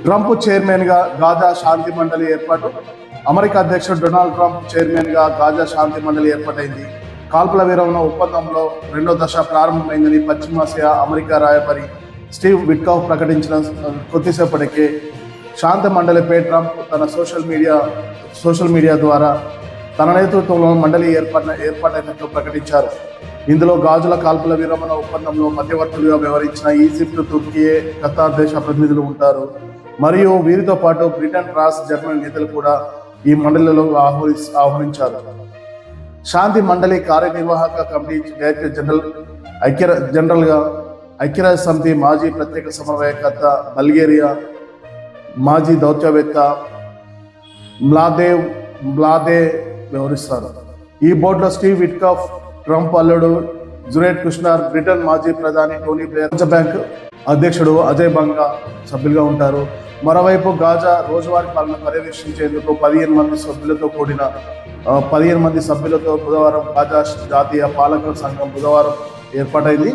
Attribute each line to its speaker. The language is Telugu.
Speaker 1: ట్రంప్ చైర్మన్గా గాజా శాంతి మండలి ఏర్పాటు. అమెరికా అధ్యక్షుడు డొనాల్డ్ ట్రంప్ చైర్మన్గా గాజా శాంతి మండలి ఏర్పాటైంది. కాల్పుల విరమణ ఒప్పందంలో రెండో దశ ప్రారంభమైందని పశ్చిమాసియా అమెరికా రాయబారి స్టీవ్ విట్కాఫ్ ప్రకటించిన కొద్దిసేపటికే శాంతి మండలిపై ట్రంప్ తన సోషల్ మీడియా ద్వారా తన నేతృత్వంలో మండలి ఏర్పాటైనట్లు ప్రకటించారు. ఇందులో గాజుల కాల్పుల విరమణ ఒప్పందంలో మధ్యవర్తులుగా వ్యవహరించిన ఈజిప్ట్, తుర్కీ, ఖతార్ దేశ ప్రతినిధులు ఉంటారు. మరియు వీరితో పాటు బ్రిటన్, ఫ్రాన్స్, జర్మనీ నేతలు కూడా ఈ మండలిలో ఆహ్వానించారు. శాంతి మండలి కార్యనిర్వాహక కమిటీ డైరెక్టర్ జనరల్గా ఐక్యరాజ్య సమితి మాజీ ప్రత్యేక సమన్వయకర్త, బల్గేరియా మాజీ దౌత్యవేత్త మ్లాదే వ్యవహరిస్తారు. ఈ బోర్డులో స్టీవ్ విట్కాఫ్, ట్రంప్ అల్లుడు జురేడ్ కుష్నర్, బ్రిటన్ మాజీ ప్రధాని టోనీ బ్లేర్, ప్రపంచ బ్యాంక్ అధ్యక్షుడు అజయ్ బంగా సభ్యులుగా ఉంటారు. మరోవైపు గాజా రోజువారీ పాలన పర్యవేక్షించేందుకు 15 మంది సభ్యులతో బుధవారం గాజా జాతీయ పాలక సంఘం బుధవారం ఏర్పాటైంది.